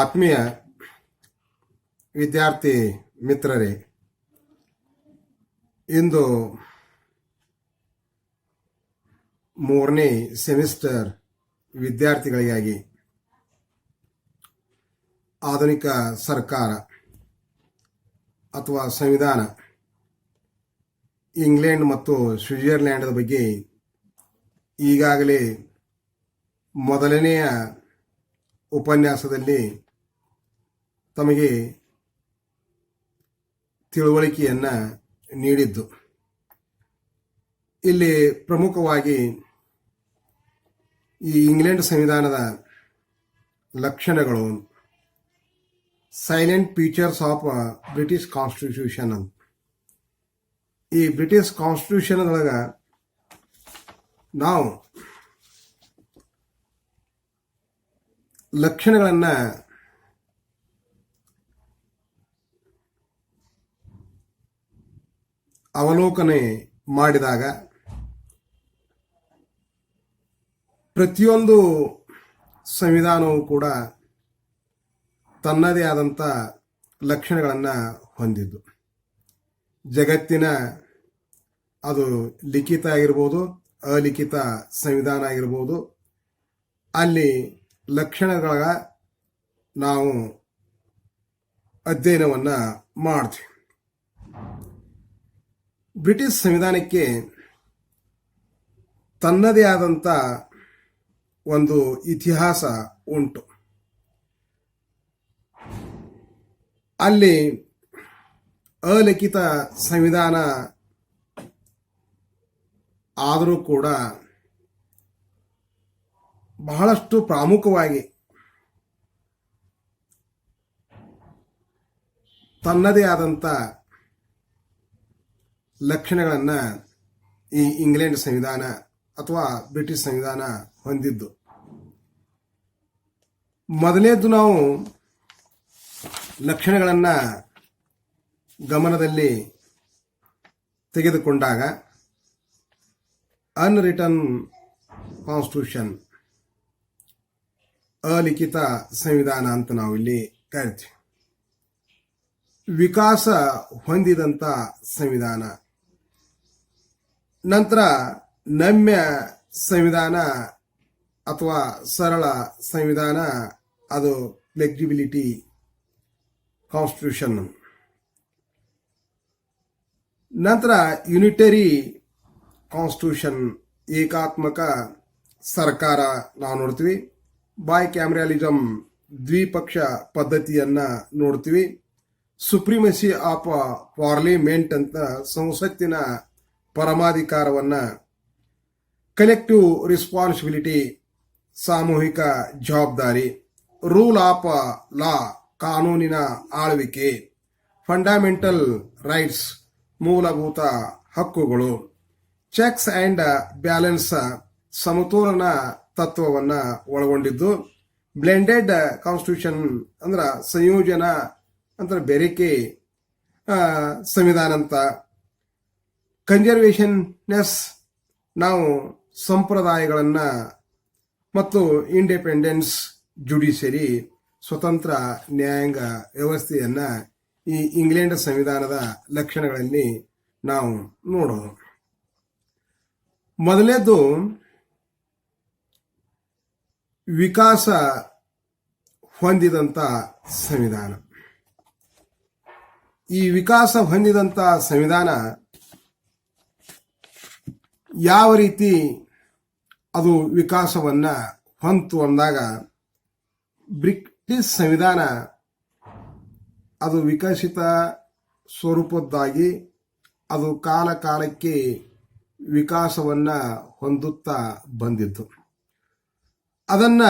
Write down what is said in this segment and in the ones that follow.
ಆತ್ಮೀಯ ವಿದ್ಯಾರ್ಥಿ ಮಿತ್ರರೇ, ಇಂದು 3ನೇ ಸೆಮಿಸ್ಟರ್ ವಿದ್ಯಾರ್ಥಿಗಳಿಗಾಗಿ ಆಧುನಿಕ ಸರ್ಕಾರ ಅಥವಾ ಸಂವಿಧಾನ, ಇಂಗ್ಲೆಂಡ್ ಮತ್ತು ಸ್ವಿಟ್ಜರ್ಲ್ಯಾಂಡ್ ಬಗ್ಗೆ ಈಗಾಗಲೇ ಮೊದಲನೆಯ ಉಪನ್ಯಾಸದಲ್ಲಿ ತಮಗೆ ತಿಳುವಳಿಕೆಯನ್ನು ನೀಡಿದ್ದು. ಇಲ್ಲಿ ಪ್ರಮುಖವಾಗಿ ಈ ಇಂಗ್ಲೆಂಡ್ ಸಂವಿಧಾನದ ಲಕ್ಷಣಗಳು, silent features of British constitution ಅಂತ. ಈ ಬ್ರಿಟಿಷ್ ಕಾನ್ಸ್ಟಿಟ್ಯೂಷನ್ ಒಳಗೆ ನಾವು ಲಕ್ಷಣಗಳನ್ನು ಅವಲೋಕನೆ ಮಾಡಿದಾಗ ಪ್ರತಿಯೊಂದು ಸಂವಿಧಾನವೂ ಕೂಡ ತನ್ನದೇ ಆದಂಥ ಲಕ್ಷಣಗಳನ್ನು ಹೊಂದಿದ್ದು. ಜಗತ್ತಿನ ಅದು ಲಿಖಿತ ಆಗಿರ್ಬೋದು, ಅಲಿಖಿತ ಸಂವಿಧಾನ ಆಗಿರ್ಬೋದು, ಅಲ್ಲಿ ಲಕ್ಷಣಗಳ ನಾವು ಅಧ್ಯಯನವನ್ನು ಮಾಡ್ತೀವಿ. ಬ್ರಿಟಿಷ್ ಸಂವಿಧಾನಕ್ಕೆ ತನ್ನದೇ ಆದಂಥ ಒಂದು ಇತಿಹಾಸ ಉಂಟು. ಅಲ್ಲಿ ಅಲಿಖಿತ ಸಂವಿಧಾನ ಆದರೂ ಕೂಡ ಬಹಳಷ್ಟು ಪ್ರಾಮುಖ್ಯವಾಗಿ ತನ್ನದೇ ಆದಂಥ ಲಕ್ಷಣಗಳನ್ನು ಈ ಇಂಗ್ಲೆಂಡ್ ಸಂವಿಧಾನ ಅಥವಾ ಬ್ರಿಟಿಷ್ ಸಂವಿಧಾನ ಹೊಂದಿದ್ದು. ಮೊದಲನೇದು ನಾವು ಲಕ್ಷಣಗಳನ್ನು ಗಮನದಲ್ಲಿ ತೆಗೆದುಕೊಂಡಾಗ ಅನ್ರಿಟನ್ ಕಾನ್ಸ್ಟಿಟ್ಯೂಷನ್, ಅಲಿಖಿತ ಸಂವಿಧಾನ ಅಂತ ನಾವು ಇಲ್ಲಿ ಕರಿತೀವಿ. ವಿಕಾಸ ಹೊಂದಿದಂಥ ಸಂವಿಧಾನ. ನಂತರ ನಮ್ಯ ಸಂವಿಧಾನ ಅಥವಾ ಸರಳ ಸಂವಿಧಾನ, ಅದು ಫ್ಲೆಕ್ಸಿಬಿಲಿಟಿ ಕಾನ್ಸ್ಟಿಟ್ಯೂಷನ್. ನಂತರ ಯುನಿಟರಿ ಕಾನ್ಸ್ಟಿಟ್ಯೂಷನ್, ಏಕಾತ್ಮಕ ಸರ್ಕಾರ ನಾವು ನೋಡ್ತೀವಿ. ಬೈ ಕ್ಯಾಮರಲಿಸಮ್, ದ್ವಿಪಕ್ಷ ಪದ್ಧತಿಯನ್ನ ನೋಡ್ತೀವಿ. ಸುಪ್ರಿಮಸಿ ಆಫ್ ಪಾರ್ಲಿಮೆಂಟ್ ಅಂತ ಸಂಸತ್ತಿನ ಪರಮಾಧಿಕಾರವನ್ನ, ಕಲೆಕ್ಟಿವ್ ರೆಸ್ಪಾನ್ಸಿಬಿಲಿಟಿ ಸಾಮೂಹಿಕ ಜವಾಬ್ದಾರಿ, ರೂಲ್ ಆಫ್ ಲಾ ಕಾನೂನಿನ ಆಳ್ವಿಕೆ, ಫಂಡಮೆಂಟಲ್ ರೈಟ್ಸ್ ಮೂಲಭೂತ ಹಕ್ಕುಗಳು, ಚೆಕ್ಸ್ ಅಂಡ್ ಬ್ಯಾಲೆನ್ಸ್ ಸಮತೋಲನ ತತ್ವವನ್ನು ಒಳಗೊಂಡಿದ್ದು. ಬ್ಲೆಂಡೆಡ್ ಕಾನ್ಸ್ಟಿಟ್ಯೂಷನ್ ಅಂದ್ರೆ ಸಂಯೋಜನ ಅಂದ್ರೆ ಬೆರೆಕೆ ಸಂವಿಧಾನ ಅಂತ. ಕನ್ಸರ್ವೇಷನ್ನೆಸ್, ನಾವು ಸಂಪ್ರದಾಯಗಳನ್ನು ಮತ್ತು ಇಂಡಿಪೆಂಡೆನ್ಸ್ ಜುಡಿಷರಿ, ಸ್ವತಂತ್ರ ನ್ಯಾಯಾಂಗ ವ್ಯವಸ್ಥೆಯನ್ನ ಈ ಇಂಗ್ಲೆಂಡ್ ಸಂವಿಧಾನದ ಲಕ್ಷಣಗಳಲ್ಲಿ ನಾವು ನೋಡೋದು. ಮೊದಲನೇದು ವಿಕಾಸ ಹೊಂದಿದಂಥ ಸಂವಿಧಾನ. ಈ ವಿಕಾಸ ಹೊಂದಿದಂಥ ಸಂವಿಧಾನ ಯಾವ ರೀತಿ ಅದು ವಿಕಾಸವನ್ನ ಹೊಂತು ಅಂದಾಗ, ಬ್ರಿಟಿಷ್ ಸಂವಿಧಾನ ಅದು ವಿಕಸಿತ ಸ್ವರೂಪದ್ದಾಗಿ ಅದು ಕಾಲ ಕಾಲಕ್ಕೆ ವಿಕಾಸವನ್ನ ಹೊಂದುತ್ತಾ ಬಂದಿತ್ತು. ಅದನ್ನ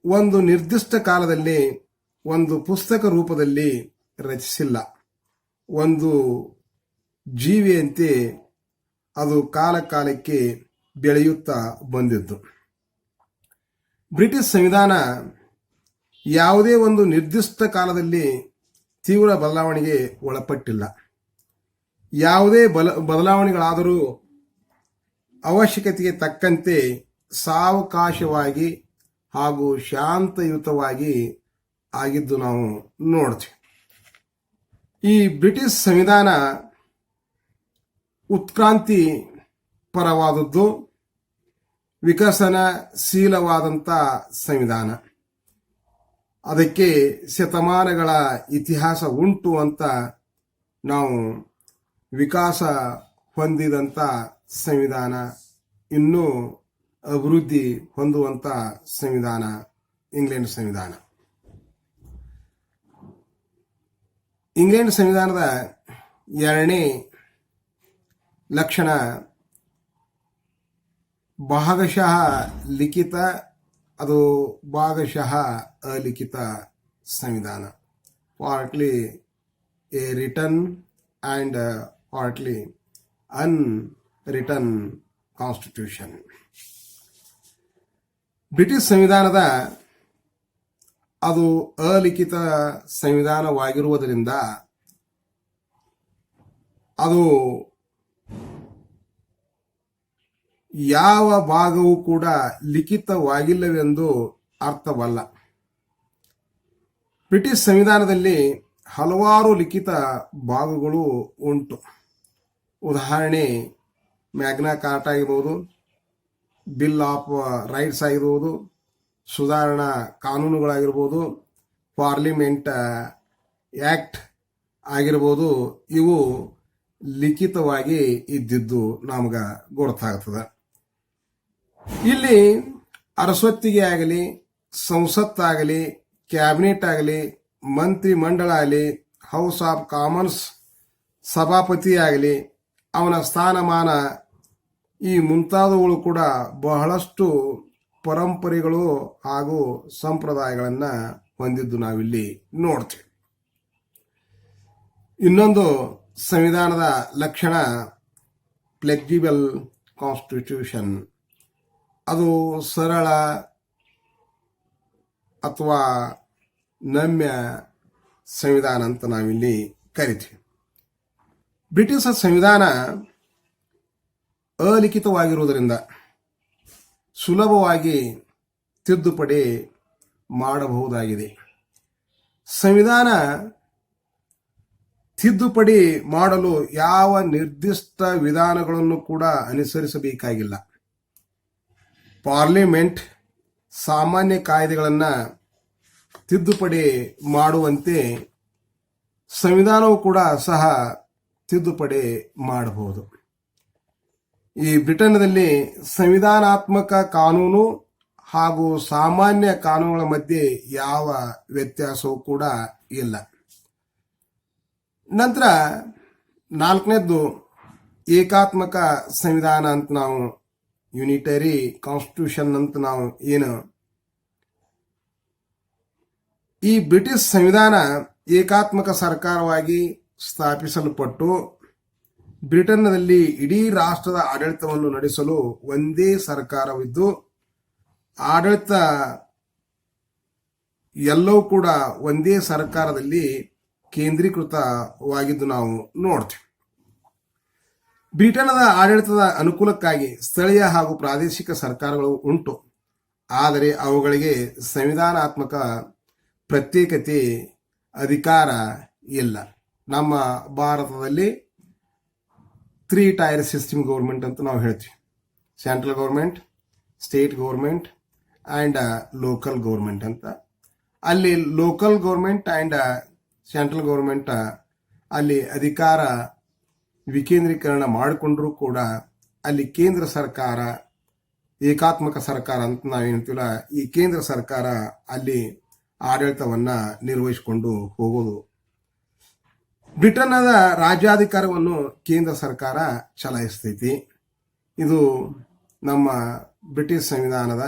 ಒಂದು ನಿರ್ದಿಷ್ಟ ಕಾಲದಲ್ಲಿ ಒಂದು ಪುಸ್ತಕ ರೂಪದಲ್ಲಿ ರಚಿಸಿಲ್ಲ. ಒಂದು ಜೀವಿಯಂತೆ ಅದು ಕಾಲ ಕಾಲಕ್ಕೆ ಬೆಳೆಯುತ್ತಾ ಬಂದಿದ್ದು. ಬ್ರಿಟಿಷ್ ಸಂವಿಧಾನ ಯಾವುದೇ ಒಂದು ನಿರ್ದಿಷ್ಟ ಕಾಲದಲ್ಲಿ ತೀವ್ರ ಬದಲಾವಣೆಗೆ ಒಳಪಟ್ಟಿಲ್ಲ. ಯಾವುದೇ ಬದಲಾವಣೆಗಳಾದರೂ ಅವಶ್ಯಕತೆಗೆ ತಕ್ಕಂತೆ ಸಾವಕಾಶವಾಗಿ ಹಾಗೂ ಶಾಂತಯುತವಾಗಿ ಆಗಿದ್ದು ನಾವು ನೋಡ್ತೀವಿ. ಈ ಬ್ರಿಟಿಷ್ ಸಂವಿಧಾನ ಉತ್ಕ್ರಾಂತಿ ಪರವಾದದ್ದು, ವಿಕಸನಶೀಲವಾದಂಥ ಸಂವಿಧಾನ. ಅದಕ್ಕೆ ಶತಮಾನಗಳ ಇತಿಹಾಸ ಉಂಟು ಅಂತ ನಾವು ವಿಕಾಸ ಹೊಂದಿದಂಥ ಸಂವಿಧಾನ, ಇನ್ನೂ ಅಭಿವೃದ್ಧಿ ಹೊಂದುವಂಥ ಸಂವಿಧಾನ ಇಂಗ್ಲೆಂಡ್ ಸಂವಿಧಾನ. ಇಂಗ್ಲೆಂಡ್ ಸಂವಿಧಾನದ ಎರಡನೇ ಲಕ್ಷಣ ಭಾಗಶಃ ಲಿಖಿತ, ಅದು ಭಾಗಶಃ ಅಲಿಖಿತ ಸಂವಿಧಾನ. Partly a written and partly unwritten constitution. British ಸಂವಿಧಾನದ ಅದು ಅಲಿಖಿತ ಸಂವಿಧಾನವಾಗಿರುವುದರಿಂದ ಅದು ಯಾವ ಭಾಗವೂ ಕೂಡ ಲಿಖಿತವಾಗಿಲ್ಲವೆಂದು ಅರ್ಥವಲ್ಲ. ಬ್ರಿಟಿಷ್ ಸಂವಿಧಾನದಲ್ಲಿ ಹಲವಾರು ಲಿಖಿತ ಭಾಗಗಳು ಉಂಟು. ಉದಾಹರಣೆ, ಮ್ಯಾಗ್ನಾ ಕಾರ್ಟಾ ಆಗಿರ್ಬೋದು, ಬಿಲ್ ಆಫ್ ರೈಟ್ಸ್ ಆಗಿರ್ಬೋದು, ಸುಧಾರಣಾ ಕಾನೂನುಗಳಾಗಿರ್ಬೋದು, ಪಾರ್ಲಿಮೆಂಟ್ ಆ್ಯಕ್ಟ್ ಆಗಿರ್ಬೋದು, ಇವು ಲಿಖಿತವಾಗಿ ಇದ್ದಿದ್ದು ನಮ್ಗೆ ಗೊತ್ತಾಗ್ತದೆ. ಇಲ್ಲಿ ಅರಸೊತ್ತಿಗೆ ಆಗಲಿ, ಸಂಸತ್ತಾಗಲಿ, ಕ್ಯಾಬಿನೆಟ್ ಆಗಲಿ, ಮಂತ್ರಿ ಮಂಡಳ ಆಗಲಿ, ಹೌಸ್ ಆಫ್ ಕಾಮನ್ಸ್ ಸಭಾಪತಿ ಆಗಲಿ, ಅವನ ಸ್ಥಾನಮಾನ ಈ ಮುಂತಾದವುಗಳು ಕೂಡ ಬಹಳಷ್ಟು ಪರಂಪರೆಗಳು ಹಾಗೂ ಸಂಪ್ರದಾಯಗಳನ್ನು ಹೊಂದಿದ್ದು ನಾವಿಲ್ಲಿ ನೋಡ್ತೀವಿ. ಇನ್ನೊಂದು ಸಂವಿಧಾನದ ಲಕ್ಷಣ ಫ್ಲೆಕ್ಸಿಬಲ್ ಕಾನ್ಸ್ಟಿಟ್ಯೂಷನ್. ಅದು ಸರಳ ಅಥವಾ ನಮ್ಯ ಸಂವಿಧಾನ ಅಂತ ನಾವಿಲ್ಲಿ ಕರಿತೀವಿ. ಬ್ರಿಟಿಷ್ ಸಂವಿಧಾನ ಅಲಿಖಿತವಾಗಿರುವುದರಿಂದ ಸುಲಭವಾಗಿ ತಿದ್ದುಪಡಿ ಮಾಡಬಹುದಾಗಿದೆ. ಸಂವಿಧಾನ ತಿದ್ದುಪಡಿ ಮಾಡಲು ಯಾವ ನಿರ್ದಿಷ್ಟ ವಿಧಾನಗಳನ್ನು ಕೂಡ ಅನುಸರಿಸಬೇಕಾಗಿಲ್ಲ. ಪಾರ್ಲಿಮೆಂಟ್ ಸಾಮಾನ್ಯ ಕಾಯ್ದೆಗಳನ್ನು ತಿದ್ದುಪಡಿ ಮಾಡುವಂತೆ ಸಂವಿಧಾನವೂ ಕೂಡ ಸಹ ತಿದ್ದುಪಡಿ ಮಾಡಬಹುದು. ಈ ಬ್ರಿಟನ್ನಲ್ಲಿ ಸಂವಿಧಾನಾತ್ಮಕ ಕಾನೂನು ಹಾಗೂ ಸಾಮಾನ್ಯ ಕಾನೂನುಗಳ ಮಧ್ಯೆ ಯಾವ ವ್ಯತ್ಯಾಸವೂ ಕೂಡ ಇಲ್ಲ. ನಂತರ ನಾಲ್ಕನೇದ್ದು ಏಕಾತ್ಮಕ ಸಂವಿಧಾನ ಅಂತ ನಾವು, ಯುನಿಟರಿ ಕಾನ್ಸ್ಟಿಟ್ಯೂಷನ್ ಅಂತ ನಾವು ಏನು, ಈ ಬ್ರಿಟಿಷ್ ಸಂವಿಧಾನ ಏಕಾತ್ಮಕ ಸರ್ಕಾರವಾಗಿ ಸ್ಥಾಪಿಸಲ್ಪಟ್ಟು ಬ್ರಿಟನ್ನಲ್ಲಿ ಇಡೀ ರಾಷ್ಟ್ರದ ಆಡಳಿತವನ್ನು ನಡೆಸಲು ಒಂದೇ ಸರ್ಕಾರವಿದ್ದು, ಆಡಳಿತ ಎಲ್ಲವೂ ಕೂಡ ಒಂದೇ ಸರ್ಕಾರದಲ್ಲಿ ಕೇಂದ್ರೀಕೃತವಾಗಿದ್ದು ನಾವು ನೋಡ್ತೀವಿ. ಬ್ರಿಟನ್ದ ಆಡಳಿತದ ಅನುಕೂಲಕ್ಕಾಗಿ ಸ್ಥಳೀಯ ಹಾಗೂ ಪ್ರಾದೇಶಿಕ ಸರ್ಕಾರಗಳು ಉಂಟು, ಆದರೆ ಅವುಗಳಿಗೆ ಸಂವಿಧಾನಾತ್ಮಕ ಪ್ರತ್ಯೇಕತೆ ಅಧಿಕಾರ ಇಲ್ಲ. ನಮ್ಮ ಭಾರತದಲ್ಲಿ 3 ಟೈರ್ ಸಿಸ್ಟಮ್ ಗೌರ್ಮೆಂಟ್ ಅಂತ ನಾವು ಹೇಳ್ತೀವಿ. Central government, state government and local government ಅಂತ. ಅಲ್ಲಿ local government and central government ಅಲ್ಲಿ ಅಧಿಕಾರ ವಿಕೇಂದ್ರೀಕರಣ ಮಾಡಿಕೊಂಡ್ರೂ ಕೂಡ ಅಲ್ಲಿ ಕೇಂದ್ರ ಸರ್ಕಾರ, ಏಕಾತ್ಮಕ ಸರ್ಕಾರ ಅಂತ ನಾವೇನ್ತೀವಲ್ಲ, ಈ ಕೇಂದ್ರ ಸರ್ಕಾರ ಅಲ್ಲಿ ಆಡಳಿತವನ್ನು ನಿರ್ವಹಿಸಿಕೊಂಡು ಹೋಗೋದು. ಬ್ರಿಟನ್ನದ ರಾಜ್ಯಾಧಿಕಾರವನ್ನು ಕೇಂದ್ರ ಸರ್ಕಾರ ಚಲಾಯಿಸ್ತೈತಿ. ಇದು ನಮ್ಮ ಬ್ರಿಟಿಷ್ ಸಂವಿಧಾನದ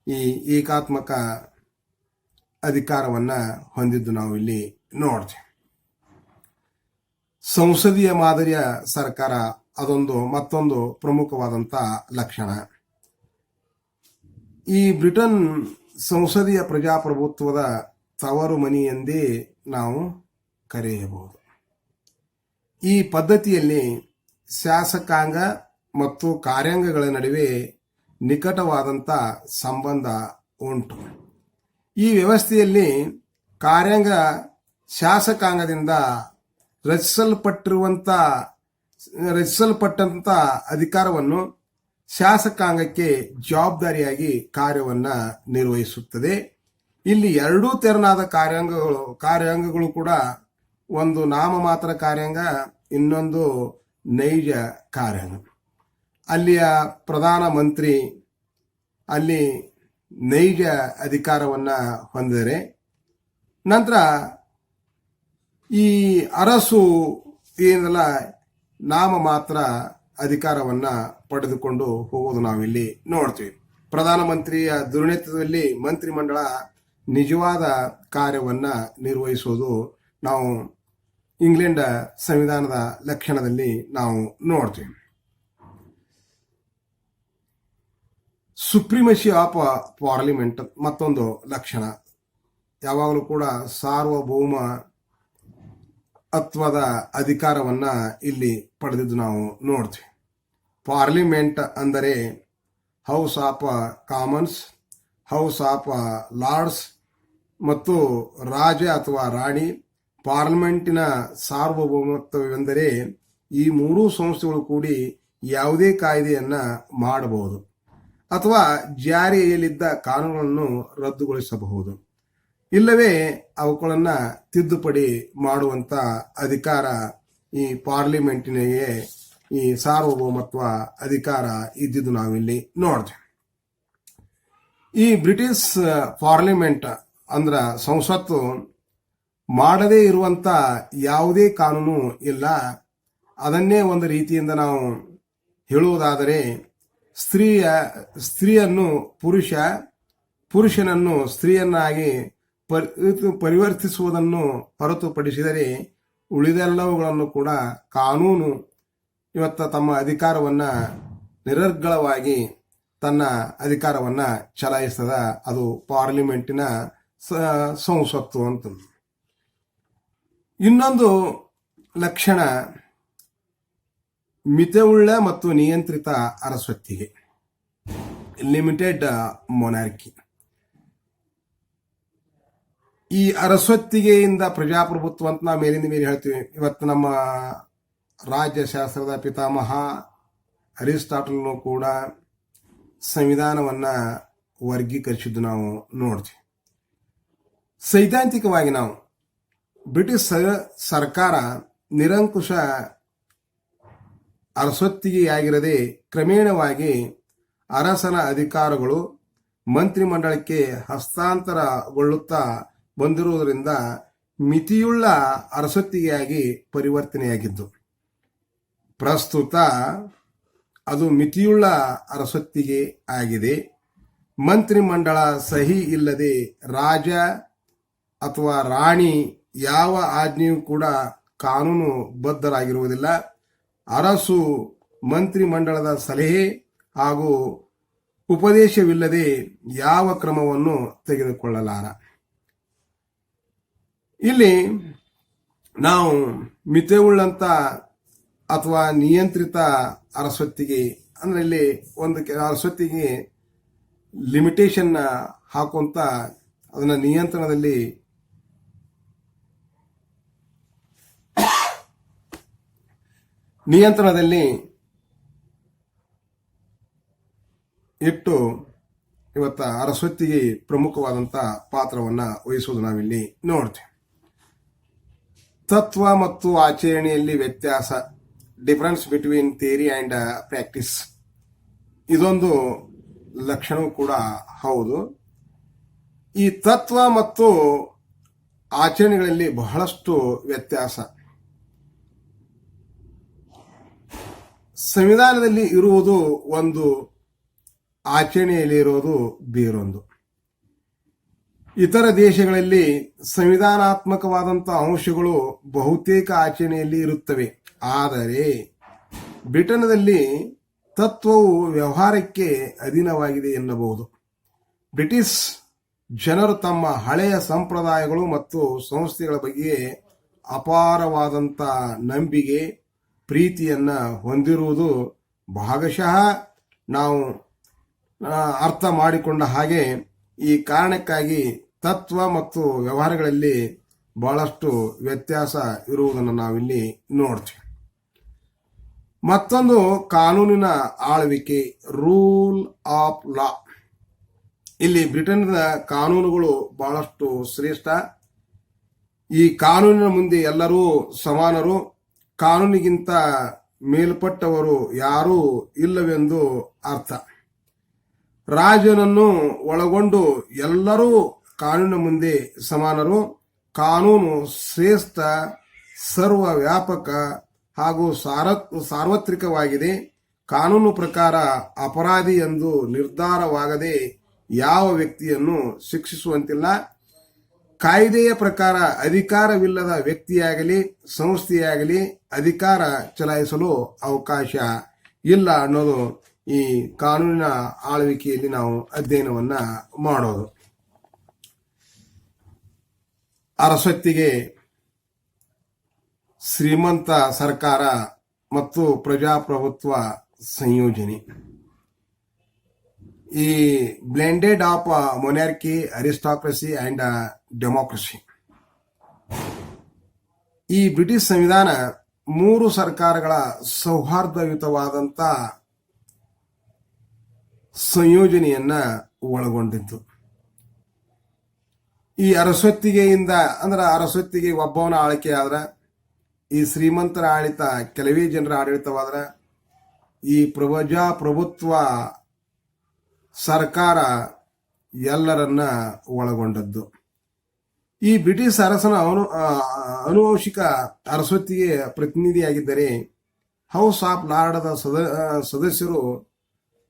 ಈ ಏಕಾತ್ಮಕ ಅಧಿಕಾರವನ್ನು ಹೊಂದಿದ್ದು ನಾವು ಇಲ್ಲಿ ನೋಡ್ತೀವಿ. ಸಂಸದೀಯ ಮಾದರಿಯ ಸರ್ಕಾರ ಅದೊಂದು ಮತ್ತೊಂದು ಪ್ರಮುಖವಾದಂಥ ಲಕ್ಷಣ. ಈ ಬ್ರಿಟನ್ ಸಂಸದೀಯ ಪ್ರಜಾಪ್ರಭುತ್ವದ ತವರು ಮನಿ ಎಂದೇ ನಾವು ಕರೆಯಬಹುದು. ಈ ಪದ್ಧತಿಯಲ್ಲಿ ಶಾಸಕಾಂಗ ಮತ್ತು ಕಾರ್ಯಾಂಗಗಳ ನಡುವೆ ನಿಕಟವಾದಂಥ ಸಂಬಂಧ ಉಂಟು. ಈ ವ್ಯವಸ್ಥೆಯಲ್ಲಿ ಕಾರ್ಯಾಂಗ ಶಾಸಕಾಂಗದಿಂದ ರಚಿಸಲ್ಪಟ್ಟಂತ ಅಧಿಕಾರವನ್ನು ಶಾಸಕಾಂಗಕ್ಕೆ ಜವಾಬ್ದಾರಿಯಾಗಿ ಕಾರ್ಯವನ್ನ ನಿರ್ವಹಿಸುತ್ತದೆ. ಇಲ್ಲಿ ಎರಡೂ ತೆರನಾದ ಕಾರ್ಯಾಂಗಗಳು ಕೂಡ, ಒಂದು ನಾಮಮಾತ್ರ ಕಾರ್ಯಾಂಗ, ಇನ್ನೊಂದು ನೈಜ ಕಾರ್ಯಾಂಗ. ಅಲ್ಲಿಯ ಪ್ರಧಾನ ಮಂತ್ರಿ ಅಲ್ಲಿ ನೈಜ ಅಧಿಕಾರವನ್ನ ಹೊಂದಿದರೆ, ನಂತರ ಈ ಅರಸು ಏನಲ್ಲ ನಾಮ ಮಾತ್ರ ಅಧಿಕಾರವನ್ನ ಪಡೆದುಕೊಂಡು ಹೋಗೋದು ನಾವಿಲ್ಲಿ ನೋಡ್ತೀವಿ. ಪ್ರಧಾನಮಂತ್ರಿಯ ದುರ್ನೇತೃತ್ವದಲ್ಲಿ ಮಂತ್ರಿಮಂಡಲ ನಿಜವಾದ ಕಾರ್ಯವನ್ನ ನಿರ್ವಹಿಸೋದು ನಾವು ಇಂಗ್ಲೆಂಡ್ ಸಂವಿಧಾನದ ಲಕ್ಷಣದಲ್ಲಿ ನಾವು ನೋಡ್ತೀವಿ. ಸುಪ್ರೀಮಸಿ ಆಫ್ ಪಾರ್ಲಿಮೆಂಟ್ ಮತ್ತೊಂದು ಲಕ್ಷಣ. ಯಾವಾಗಲೂ ಕೂಡ ಸಾರ್ವಭೌಮತ್ವದ ಅಧಿಕಾರವನ್ನ ಇಲ್ಲಿ ಪಡೆದಿದ್ದು ನಾವು ನೋಡ್ತೀವಿ. ಪಾರ್ಲಿಮೆಂಟ್ ಅಂದರೆ House of Commons, House of Lords ಮತ್ತು ರಾಜ ಅಥವಾ ರಾಣಿ. ಪಾರ್ಲಿಮೆಂಟಿನ ಸಾರ್ವಭೌಮತ್ವವೆಂದರೆ ಈ ಮೂರೂ ಸಂಸ್ಥೆಗಳು ಕೂಡಿ ಯಾವುದೇ ಕಾಯ್ದೆಯನ್ನ ಮಾಡಬಹುದು ಅಥವಾ ಜಾರಿಯಲ್ಲಿದ್ದ ಕಾನೂನನ್ನು ರದ್ದುಗೊಳಿಸಬಹುದು, ಇಲ್ಲವೇ ಅವುಗಳನ್ನ ತಿದ್ದುಪಡಿ ಮಾಡುವಂತ ಅಧಿಕಾರ ಈ ಪಾರ್ಲಿಮೆಂಟಿನಿಗೆ ಈ ಸಾರ್ವಭೌಮತ್ವ ಅಧಿಕಾರ ಇದ್ದಿದ್ದು ನಾವಿಲ್ಲಿ ನೋಡ್ತೇವೆ. ಈ ಬ್ರಿಟಿಷ್ ಪಾರ್ಲಿಮೆಂಟ್ ಅಂದ್ರ ಸಂಸತ್ತು ಮಾಡದೇ ಇರುವಂತ ಯಾವುದೇ ಕಾನೂನು ಇಲ್ಲ. ಅದನ್ನೇ ಒಂದು ರೀತಿಯಿಂದ ನಾವು ಹೇಳುವುದಾದರೆ ಸ್ತ್ರೀಯನ್ನು ಪುರುಷನನ್ನು ಸ್ತ್ರೀಯನ್ನಾಗಿ ಪರಿವರ್ತಿಸುವುದನ್ನು ಹೊರತುಪಡಿಸಿದರೆ ಉಳಿದೆಲ್ಲವುಗಳನ್ನು ಕೂಡ ಕಾನೂನು ಇವತ್ತ ತಮ್ಮ ಅಧಿಕಾರವನ್ನ ನಿರರ್ಗಳವಾಗಿ ತನ್ನ ಅಧಿಕಾರವನ್ನ ಚಲಾಯಿಸ್ತದ. ಅದು ಪಾರ್ಲಿಮೆಂಟಿನ ಸಂಸತ್ತು ಅಂತ. ಇನ್ನೊಂದು ಲಕ್ಷಣ ಮಿತವುಳ್ಳ ಮತ್ತು ನಿಯಂತ್ರಿತ ಅರಸೊತ್ತಿಗೆ, ಲಿಮಿಟೆಡ್ ಮೊನಾರ್ಕಿ. ಈ ಅರಸೊತ್ತಿಗೆಯಿಂದ ಪ್ರಜಾಪ್ರಭುತ್ವ ಅಂತ ನಾವು ಮೇಲಿಂದ ಮೇಲೆ ಹೇಳ್ತೀವಿ. ಇವತ್ತು ನಮ್ಮ ರಾಜ್ಯಶಾಸ್ತ್ರದ ಪಿತಾಮಹ ಅರಿಸ್ಟಾಟಲ್ನು ಕೂಡ ಸಂವಿಧಾನವನ್ನ ವರ್ಗೀಕರಿಸಿದ್ದು ನಾವು ನೋಡ್ತೀವಿ. ಸೈದ್ಧಾಂತಿಕವಾಗಿ ನಾವು ಬ್ರಿಟಿಷ್ ಸರ್ಕಾರ ನಿರಂಕುಶ ಅರಸೊತ್ತಿಗೆಯಾಗಿರದೆ ಕ್ರಮೇಣವಾಗಿ ಅರಸನ ಅಧಿಕಾರಗಳು ಮಂತ್ರಿಮಂಡಲಕ್ಕೆ ಹಸ್ತಾಂತರಗೊಳ್ಳುತ್ತಾ ಬಂದಿರುವುದರಿಂದ ಮಿತಿಯುಳ್ಳ ಅರಸೊತ್ತಿಗೆಯಾಗಿ ಪರಿವರ್ತನೆಯಾಗಿದ್ದು, ಪ್ರಸ್ತುತ ಅದು ಮಿತಿಯುಳ್ಳ ಅರಸೊತ್ತಿಗೆ ಆಗಿದೆ. ಮಂತ್ರಿಮಂಡಲ ಸಹಿ ಇಲ್ಲದೆ ರಾಜ ಅಥವಾ ರಾಣಿ ಯಾವ ಆಜ್ಞೆಯೂ ಕೂಡ ಕಾನೂನು ಬದ್ಧರಾಗಿರುವುದಿಲ್ಲ. ಅರಸು ಮಂತ್ರಿಮಂಡಲದ ಸಲಹೆ ಹಾಗೂ ಉಪದೇಶವಿಲ್ಲದೆ ಯಾವ ಕ್ರಮವನ್ನು ತೆಗೆದುಕೊಳ್ಳಲಾರ. ಇಲ್ಲಿ ನಾವು ಮಿತಿಯುಳ್ಳಂತ ಅಥವಾ ನಿಯಂತ್ರಿತ ಅರಸೊತ್ತಿಗೆ ಅಂದ್ರೆ ಇಲ್ಲಿ ಒಂದು ಅರಸೊತ್ತಿಗೆ ಲಿಮಿಟೇಷನ್ ಹಾಕುವಂತ ಅದನ್ನ ನಿಯಂತ್ರಣದಲ್ಲಿ ಇಟ್ಟು ಇವತ್ತ ಅರಸೊತ್ತಿಗೆ ಪ್ರಮುಖವಾದಂತ ಪಾತ್ರವನ್ನ ವಹಿಸುವುದು ನಾವಿಲ್ಲಿ ನೋಡ್ತೇವೆ. ತತ್ವ ಮತ್ತು ಆಚರಣೆಯಲ್ಲಿ ವ್ಯತ್ಯಾಸ, difference between theory and practice, ಇದೊಂದು ಲಕ್ಷಣವೂ ಕೂಡ ಹೌದು. ಈ ತತ್ವ ಮತ್ತು ಆಚರಣೆಗಳಲ್ಲಿ ಬಹಳಷ್ಟು ವ್ಯತ್ಯಾಸ. ಸಂವಿಧಾನದಲ್ಲಿ ಇರುವುದು ಒಂದು, ಆಚರಣೆಯಲ್ಲಿ ಇರುವುದು ಬೇರೊಂದು. ಇತರ ದೇಶಗಳಲ್ಲಿ ಸಂವಿಧಾನಾತ್ಮಕವಾದಂತಹ ಅಂಶಗಳು ಬಹುತೇಕ ಆಚರಣೆಯಲ್ಲಿ ಇರುತ್ತವೆ. ಆದರೆ ಬ್ರಿಟನ್ನಲ್ಲಿ ತತ್ವವು ವ್ಯವಹಾರಕ್ಕೆ ಅಧೀನವಾಗಿದೆ ಎನ್ನಬಹುದು. ಬ್ರಿಟಿಷ್ ಜನರು ತಮ್ಮ ಹಳೆಯ ಸಂಪ್ರದಾಯಗಳು ಮತ್ತು ಸಂಸ್ಥೆಗಳ ಬಗ್ಗೆ ಅಪಾರವಾದಂಥ ನಂಬಿಕೆ, ಪ್ರೀತಿಯನ್ನ ಹೊಂದಿರುವುದು ಭಾಗಶಃ ನಾವು ಅರ್ಥ ಮಾಡಿಕೊಂಡ ಹಾಗೆ. ಈ ಕಾರಣಕ್ಕಾಗಿ ತತ್ವ ಮತ್ತು ವ್ಯವಹಾರಗಳಲ್ಲಿ ಬಹಳಷ್ಟು ವ್ಯತ್ಯಾಸ ಇರುವುದನ್ನು ನಾವಿಲ್ಲಿ ನೋಡ್ತೀವಿ. ಮತ್ತೊಂದು ಕಾನೂನಿನ ಆಳ್ವಿಕೆ, ರೂಲ್ ಆಫ್ ಲಾ. ಇಲ್ಲಿ ಬ್ರಿಟನ್ನ ಕಾನೂನುಗಳು ಬಹಳಷ್ಟು ಶ್ರೇಷ್ಠ. ಈ ಕಾನೂನಿನ ಮುಂದೆ ಎಲ್ಲರೂ ಸಮಾನರು, ಕಾನೂನಿಗಿಂತ ಮೇಲ್ಪಟ್ಟವರು ಯಾರೂ ಇಲ್ಲವೆಂದು ಅರ್ಥ. ರಾಜನನ್ನು ಒಳಗೊಂಡು ಎಲ್ಲರೂ ಕಾನೂನಿನ ಮುಂದೆ ಸಮಾನರು. ಕಾನೂನು ಶ್ರೇಷ್ಠ, ಸರ್ವ ವ್ಯಾಪಕ ಹಾಗೂ ಸಾರ್ವತ್ರಿಕವಾಗಿದೆ. ಕಾನೂನು ಪ್ರಕಾರ ಅಪರಾಧಿ ಎಂದು ನಿರ್ಧಾರವಾಗದೆ ಯಾವ ವ್ಯಕ್ತಿಯನ್ನು ಶಿಕ್ಷಿಸುವಂತಿಲ್ಲ. ಕಾಯ್ದೆಯ ಪ್ರಕಾರ ಅಧಿಕಾರವಿಲ್ಲದ ವ್ಯಕ್ತಿಯಾಗಲಿ ಸಂಸ್ಥೆಯಾಗಲಿ ಅಧಿಕಾರ ಚಲಾಯಿಸಲು ಅವಕಾಶ ಇಲ್ಲ ಅನ್ನೋದು ಈ ಕಾನೂನಿನ ಆಳ್ವಿಕೆಯಲ್ಲಿ ನಾವು ಅಧ್ಯಯನವನ್ನ ಮಾಡೋದು. ಅರಸೊತ್ತಿಗೆ ಶ್ರೀಮಂತ ಸರ್ಕಾರ ಮತ್ತು ಪ್ರಜಾಪ್ರಭುತ್ವ ಸಂಯೋಜನೆ. ಈ blended of monarchy, aristocracy and democracy. ಈ ಬ್ರಿಟಿಷ್ ಸಂವಿಧಾನ 3 ಸರ್ಕಾರಗಳ ಸೌಹಾರ್ದಯುತವಾದಂಥ ಸಂಯೋಜನೆಯನ್ನ ಒಳಗೊಂಡಿತ್ತು. ಈ ಅರಸೊತ್ತಿಗೆಯಿಂದ ಅರಸೊತ್ತಿಗೆ ಒಬ್ಬವನ ಆಳ್ಕೆ ಆದ್ರ, ಈ ಶ್ರೀಮಂತರ ಆಡಳಿತ ಕೆಲವೇ ಜನರ ಆಡಳಿತವಾದ್ರ, ಈ ಪ್ರಜಾಪ್ರಭುತ್ವ ಸರ್ಕಾರ ಎಲ್ಲರನ್ನ ಒಳಗೊಂಡದ್ದು. ಈ ಬ್ರಿಟಿಷ್ ಅರಸನ ಆನುವಂಶಿಕ ಅರಸೊತ್ತಿಗೆ ಪ್ರತಿನಿಧಿಯಾಗಿದ್ದರೆ ಹೌಸ್ ಆಫ್ ಲಾರ್ಡದ ಸದಸ್ಯರು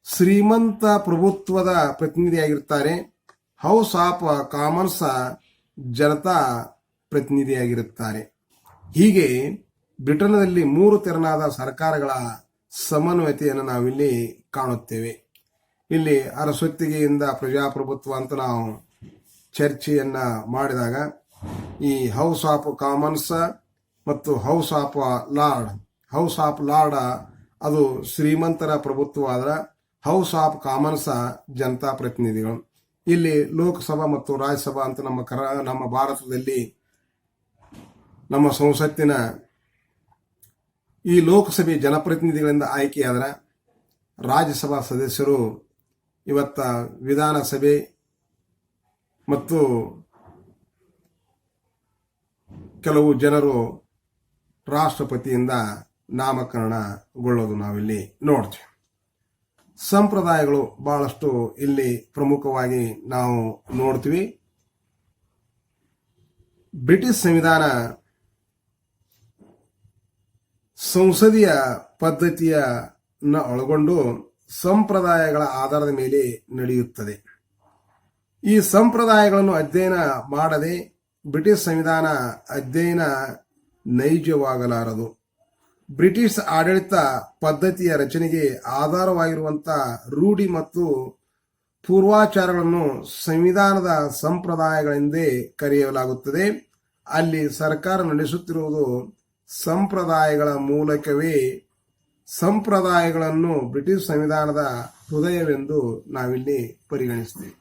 ಶ್ರೀಮಂತ ಪ್ರಭುತ್ವದ ಪ್ರತಿನಿಧಿಯಾಗಿರುತ್ತಾರೆ. ಹೌಸ್ ಆಫ್ ಕಾಮನ್ಸ್ ಜನತಾ ಪ್ರತಿನಿಧಿಯಾಗಿರುತ್ತಾರೆ. ಹೀಗೆ ಬ್ರಿಟನ್ನಲ್ಲಿ 3 ತೆರನಾದ ಸರ್ಕಾರಗಳ ಸಮನ್ವಯತೆಯನ್ನು ನಾವಿಲ್ಲಿ ಕಾಣುತ್ತೇವೆ. ಇಲ್ಲಿ ಅರಸೊತ್ತಿಗೆಯಿಂದ ಪ್ರಜಾಪ್ರಭುತ್ವ ಅಂತ ನಾವು ಚರ್ಚೆಯನ್ನ ಮಾಡಿದಾಗ ಈ ಹೌಸ್ ಆಫ್ ಕಾಮನ್ಸ್ ಮತ್ತು ಹೌಸ್ ಆಫ್ ಲಾರ್ಡ್ ಅದು ಶ್ರೀಮಂತರ ಪ್ರಭುತ್ವ ಆದ್ರ, ಹೌಸ್ ಆಫ್ ಕಾಮನ್ಸ್ ಜನತಾ ಪ್ರತಿನಿಧಿಗಳು. ಇಲ್ಲಿ ಲೋಕಸಭಾ ಮತ್ತು ರಾಜ್ಯಸಭಾ ಅಂತ ನಮ್ಮ ಭಾರತದಲ್ಲಿ ನಮ್ಮ ಸಂಸತ್ತಿನ ಈ ಲೋಕಸಭೆ ಜನಪ್ರತಿನಿಧಿಗಳಿಂದ ಆಯ್ಕೆಯಾದ್ರ, ರಾಜ್ಯಸಭಾ ಸದಸ್ಯರು ಇವತ್ತ ವಿಧಾನಸಭೆ ಮತ್ತು ಕೆಲವು ಜನರು ರಾಷ್ಟ್ರಪತಿಯಿಂದ ನಾಮಕರಣಗೊಳ್ಳೋದು ನಾವಿಲ್ಲಿ ನೋಡ್ತೀವಿ. ಸಂಪ್ರದಾಯಗಳು ಬಹಳಷ್ಟು ಇಲ್ಲಿ ಪ್ರಮುಖವಾಗಿ ನಾವು ನೋಡ್ತೀವಿ. ಬ್ರಿಟಿಷ್ ಸಂವಿಧಾನ ಸಂಸದೀಯ ಪದ್ಧತಿಯನ್ನ ಒಳಗೊಂಡು ಸಂಪ್ರದಾಯಗಳ ಆಧಾರದ ಮೇಲೆ ನಡೆಯುತ್ತದೆ. ಈ ಸಂಪ್ರದಾಯಗಳನ್ನು ಅಧ್ಯಯನ ಮಾಡದೆ ಬ್ರಿಟಿಷ್ ಸಂವಿಧಾನ ಅಧ್ಯಯನ ನೈಜವಾಗಲಾರದು. ಬ್ರಿಟಿಷ್ ಆಡಳಿತ ಪದ್ಧತಿಯ ರಚನೆಗೆ ಆಧಾರವಾಗಿರುವಂತಹ ರೂಢಿ ಮತ್ತು ಪೂರ್ವಾಚಾರಗಳನ್ನು ಸಂವಿಧಾನದ ಸಂಪ್ರದಾಯಗಳೆಂದೇ ಕರೆಯಲಾಗುತ್ತದೆ. ಅಲ್ಲಿ ಸರ್ಕಾರ ನಡೆಸುತ್ತಿರುವುದು ಸಂಪ್ರದಾಯಗಳ ಮೂಲಕವೇ. ಸಂಪ್ರದಾಯಗಳನ್ನು ಬ್ರಿಟಿಷ್ ಸಂವಿಧಾನದ ಹೃದಯವೆಂದು ನಾವಿಲ್ಲಿ ಪರಿಗಣಿಸ್ತೇವೆ.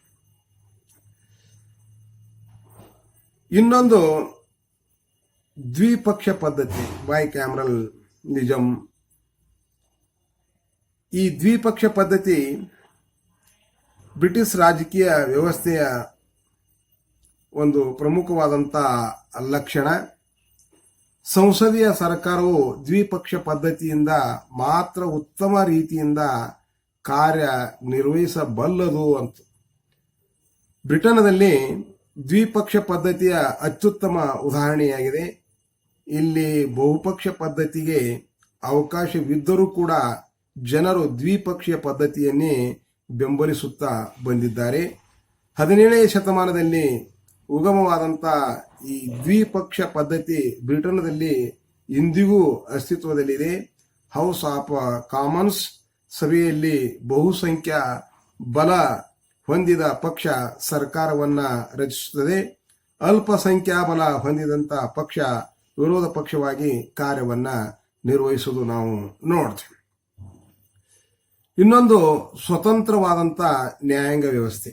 ಇನ್ನೊಂದು ದ್ವಿಪಕ್ಷ ಪದ್ಧತಿ, ಬೈಕ್ಯಾಮರಲ್ ನಿಜಂ. ಈ ದ್ವಿಪಕ್ಷ ಪದ್ಧತಿ ಬ್ರಿಟಿಷ್ ರಾಜಕೀಯ ವ್ಯವಸ್ಥೆಯ ಒಂದು ಪ್ರಮುಖವಾದಂಥ ಲಕ್ಷಣ. ಸಂಸದೀಯ ಸರ್ಕಾರವು ದ್ವಿಪಕ್ಷ ಪದ್ಧತಿಯಿಂದ ಮಾತ್ರ ಉತ್ತಮ ರೀತಿಯಿಂದ ಕಾರ್ಯ ನಿರ್ವಹಿಸಬಲ್ಲದು ಅಂತ. ಬ್ರಿಟನ್ನಲ್ಲಿ ದ್ವಿಪಕ್ಷ ಪದ್ಧತಿಯ ಅತ್ಯುತ್ತಮ ಉದಾಹರಣೆಯಾಗಿದೆ. ಇಲ್ಲಿ ಬಹುಪಕ್ಷ ಪದ್ಧತಿಗೆ ಅವಕಾಶವಿದ್ದರೂ ಕೂಡ ಜನರು ದ್ವಿಪಕ್ಷೀಯ ಪದ್ಧತಿಯನ್ನೇ ಬೆಂಬಲಿಸುತ್ತಾ ಬಂದಿದ್ದಾರೆ. 17ನೇ ಶತಮಾನದಲ್ಲಿ ಉಗಮವಾದಂಥ ಈ ದ್ವಿಪಕ್ಷ ಪದ್ಧತಿ ಬ್ರಿಟನ್ನಲ್ಲಿ ಇಂದಿಗೂ ಅಸ್ತಿತ್ವದಲ್ಲಿದೆ. ಹೌಸ್ ಆಫ್ ಕಾಮನ್ಸ್ ಸಭೆಯಲ್ಲಿ ಬಹುಸಂಖ್ಯಾ ಬಲ ಹೊಂದಿದ ಪಕ್ಷ ಸರ್ಕಾರವನ್ನ ರಚಿಸುತ್ತದೆ. ಅಲ್ಪಸಂಖ್ಯಾಬಲ ಹೊಂದಿದಂತ ಪಕ್ಷ ವಿರೋಧ ಪಕ್ಷವಾಗಿ ಕಾರ್ಯವನ್ನ ನಿರ್ವಹಿಸುವುದು ನಾವು ನೋಡ್ತೀವಿ. ಇನ್ನೊಂದು ಸ್ವತಂತ್ರವಾದಂಥ ನ್ಯಾಯಾಂಗ ವ್ಯವಸ್ಥೆ.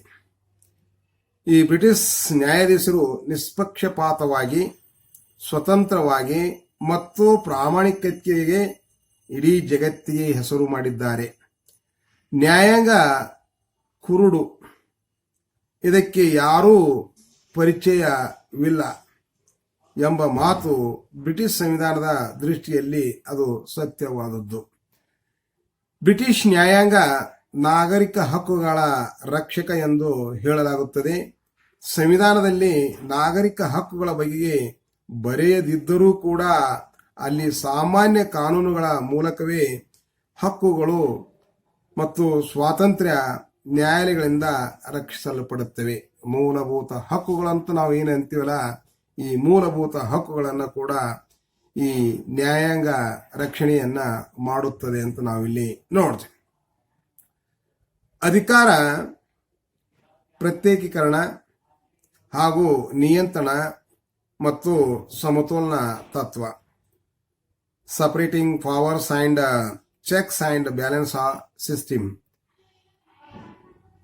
ಈ ಬ್ರಿಟಿಷ್ ನ್ಯಾಯಾಧೀಶರು ನಿಷ್ಪಕ್ಷಪಾತವಾಗಿ, ಸ್ವತಂತ್ರವಾಗಿ ಮತ್ತು ಪ್ರಾಮಾಣಿಕತೆಗೆ ಇಡೀ ಜಗತ್ತಿಗೆ ಹೆಸರು ಮಾಡಿದ್ದಾರೆ. ನ್ಯಾಯಾಂಗ ಕುರುಡು, ಇದಕ್ಕೆ ಯಾರೂ ಪರಿಚಯವಿಲ್ಲ ಎಂಬ ಮಾತು ಬ್ರಿಟಿಷ್ ಸಂವಿಧಾನದ ದೃಷ್ಟಿಯಲ್ಲಿ ಅದು ಸತ್ಯವಾದದ್ದು. ಬ್ರಿಟಿಷ್ ನ್ಯಾಯಾಂಗ ನಾಗರಿಕ ಹಕ್ಕುಗಳ ರಕ್ಷಕ ಎಂದು ಹೇಳಲಾಗುತ್ತದೆ. ಸಂವಿಧಾನದಲ್ಲಿ ನಾಗರಿಕ ಹಕ್ಕುಗಳ ಬಗೆಗೆ ಬರೆಯದಿದ್ದರೂ ಕೂಡ ಅಲ್ಲಿ ಸಾಮಾನ್ಯ ಕಾನೂನುಗಳ ಮೂಲಕವೇ ಹಕ್ಕುಗಳು ಮತ್ತು ಸ್ವಾತಂತ್ರ್ಯ ನ್ಯಾಯಾಲಯಗಳಿಂದ ರಕ್ಷಿಸಲ್ಪಡುತ್ತವೆ. ಮೂಲಭೂತ ಹಕ್ಕುಗಳಂತೂ ನಾವು ಏನು ಅಂತೀವಲ್ಲ, ಈ ಮೂಲಭೂತ ಹಕ್ಕುಗಳನ್ನು ಕೂಡ ಈ ನ್ಯಾಯಾಂಗ ರಕ್ಷಣೆಯನ್ನ ಮಾಡುತ್ತದೆ ಅಂತ ನಾವಿಲ್ಲಿ ನೋಡ್ತೇವೆ. ಅಧಿಕಾರ ಪ್ರತ್ಯೇಕೀಕರಣ ಹಾಗೂ ನಿಯಂತ್ರಣ ಮತ್ತು ಸಮತೋಲನ ತತ್ವ, separating powers and checks and balance system.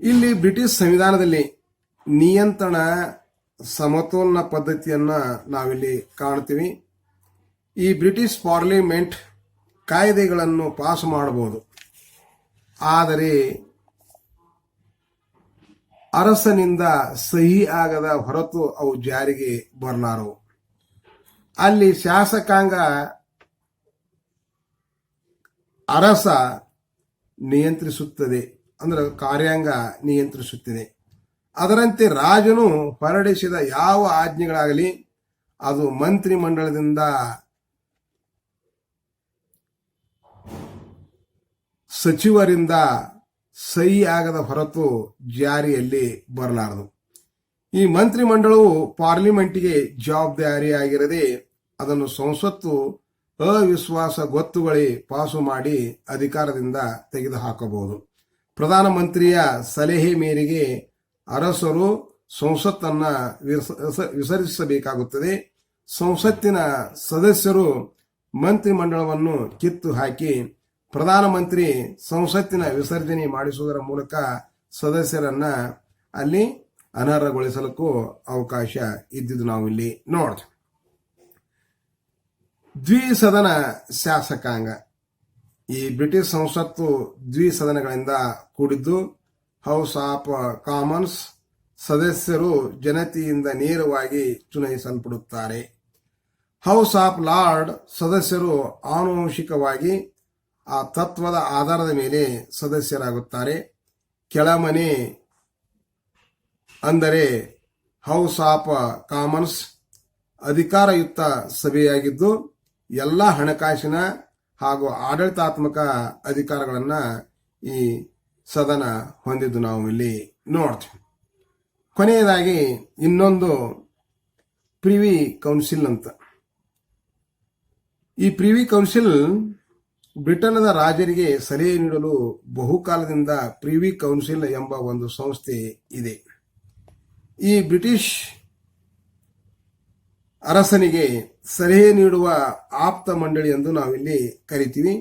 ಇಲ್ಲಿ ಬ್ರಿಟಿಷ್ ಸಂವಿಧಾನದಲ್ಲಿ ನಿಯಂತ್ರಣ ಸಮತೋಲನ ಪದ್ಧತಿಯನ್ನ ನಾವಿಲ್ಲಿ ಕಾಣ್ತೀವಿ. ಈ ಬ್ರಿಟಿಷ್ ಪಾರ್ಲಿಮೆಂಟ್ ಕಾಯ್ದೆಗಳನ್ನು ಪಾಸ್ ಮಾಡಬಹುದು, ಆದರೆ ಅರಸನಿಂದ ಸಹಿ ಆಗದ ಹೊರತು ಅವು ಜಾರಿಗೆ ಬರಲಾರವು. ಅಲ್ಲಿ ಶಾಸಕಾಂಗ ಅರಸ ನಿಯಂತ್ರಿಸುತ್ತದೆ, ಅಂದ್ರೆ ಕಾರ್ಯಾಂಗ ನಿಯಂತ್ರಿಸುತ್ತದೆ. ಅದರಂತೆ ರಾಜನು ಹೊರಡಿಸಿದ ಯಾವ ಆಜ್ಞೆಗಳಾಗಲಿ ಅದು ಮಂತ್ರಿಮಂಡಲದಿಂದ ಸಚಿವರಿಂದ ಸಹಿ ಆಗದ ಹೊರತು ಜಾರಿಯಲ್ಲಿ ಬರಲಾರದು. ಈ ಮಂತ್ರಿಮಂಡಲವು ಪಾರ್ಲಿಮೆಂಟ್ಗೆ ಜವಾಬ್ದಾರಿಯಾಗಿರದೆ ಅದನ್ನು ಸಂಸತ್ತು ಅವಿಶ್ವಾಸ ಗೊತ್ತುವಳಿ ಪಾಸು ಮಾಡಿ ಅಧಿಕಾರದಿಂದ ತೆಗೆದುಹಾಕಬಹುದು. ಪ್ರಧಾನಮಂತ್ರಿಯ ಸಲಹೆ ಮೇರೆಗೆ ಅರಸರು ಸಂಸತ್ತನ್ನ ವಿಸರ್ಜಿಸಬೇಕಾಗುತ್ತದೆ. ಸಂಸತ್ತಿನ ಸದಸ್ಯರು ಮಂತ್ರಿಮಂಡಲವನ್ನು ಕಿತ್ತು ಹಾಕಿ ಪ್ರಧಾನಮಂತ್ರಿ ಸಂಸತ್ತಿನ ವಿಸರ್ಜನೆ ಮಾಡಿಸುವುದರ ಮೂಲಕ ಸದಸ್ಯರನ್ನ ಅಲ್ಲಿ ಅನರ್ಹಗೊಳಿಸಲಿಕ್ಕೂ ಅವಕಾಶ ಇದ್ದಿದ್ದು ನಾವು ಇಲ್ಲಿ ನೋಡ್ತೇವೆ. ದ್ವಿಸದನ ಶಾಸಕಾಂಗ. ಈ ಬ್ರಿಟಿಷ್ ಸಂಸತ್ತು ದ್ವಿಸದನಗಳಿಂದ ಕೂಡಿದ್ದು. ಹೌಸ್ ಆಫ್ ಕಾಮನ್ಸ್ ಸದಸ್ಯರು ಜನತೆಯಿಂದ ನೇರವಾಗಿ ಚುನಾಯಿಸಲ್ಪಡುತ್ತಾರೆ. ಹೌಸ್ ಆಫ್ ಲಾರ್ಡ್ ಸದಸ್ಯರು ಆನುವಂಶಿಕವಾಗಿ ಆ ತತ್ವದ ಆಧಾರದ ಮೇಲೆ ಸದಸ್ಯರಾಗುತ್ತಾರೆ. ಕೆಳಮನೆ ಅಂದರೆ ಹೌಸ್ ಆಫ್ ಕಾಮನ್ಸ್ ಅಧಿಕಾರಯುಕ್ತ ಸಭೆಯಾಗಿದ್ದು ಎಲ್ಲ ಹಣಕಾಸಿನ ಹಾಗೂ ಆಡಳಿತಾತ್ಮಕ ಅಧಿಕಾರಗಳನ್ನ ಈ ಸದನ ಹೊಂದಿದ್ದು ನಾವು ಇಲ್ಲಿ ನೋಡ್ತೀವಿ. ಕೊನೆಯದಾಗಿ ಇನ್ನೊಂದು ಪ್ರಿವಿ ಕೌನ್ಸಿಲ್ ಅಂತ. ಈ ಪ್ರಿವಿ ಕೌನ್ಸಿಲ್ ಬ್ರಿಟನ್ದ ರಾಜರಿಗೆ ಸಲಹೆ ನೀಡಲು ಬಹುಕಾಲದಿಂದ ಪ್ರಿವಿ ಕೌನ್ಸಿಲ್ ಎಂಬ ಒಂದು ಸಂಸ್ಥೆ ಇದೆ. ಈ ಬ್ರಿಟಿಷ್ ಅರಸನಿಗೆ ಸಲಹೆ ನೀಡುವ ಆಪ್ತ ಮಂಡಳಿ ಎಂದು ನಾವಿಲ್ಲಿ ಕರಿತೀವಿ.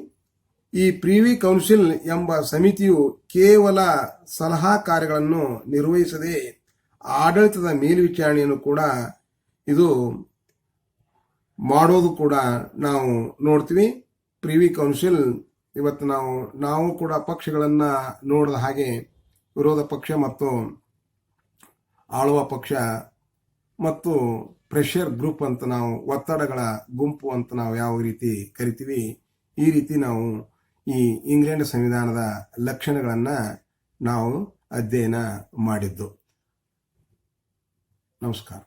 ಈ ಪ್ರಿವಿ ಕೌನ್ಸಿಲ್ ಎಂಬ ಸಮಿತಿಯು ಕೇವಲ ಸಲಹಾ ಕಾರ್ಯಗಳನ್ನು ನಿರ್ವಹಿಸದೆ ಆಡಳಿತದ ಮೇಲ್ವಿಚಾರಣೆಯನ್ನು ಕೂಡ ಇದು ಮಾಡೋದು ಕೂಡ ನಾವು ನೋಡ್ತೀವಿ. ಪ್ರಿವಿ ಕೌನ್ಸಿಲ್ ಇವತ್ತು ನಾವು ಕೂಡ ಪಕ್ಷಗಳನ್ನ ನೋಡಿದ ಹಾಗೆ ವಿರೋಧ ಪಕ್ಷ ಮತ್ತು ಆಳುವ ಪಕ್ಷ ಮತ್ತು ಪ್ರೆಷರ್ ಗ್ರೂಪ್ ಅಂತ ನಾವು ಒತ್ತಡಗಳ ಗುಂಪು ಅಂತ ನಾವು ಯಾವ ರೀತಿ ಕರಿತೀವಿ, ಈ ರೀತಿ ನಾವು ಈ ಇಂಗ್ಲೆಂಡ್ ಸಂವಿಧಾನದ ಲಕ್ಷಣಗಳನ್ನ ನಾವು ಅಧ್ಯಯನ ಮಾಡಿದ್ದು. ನಮಸ್ಕಾರ.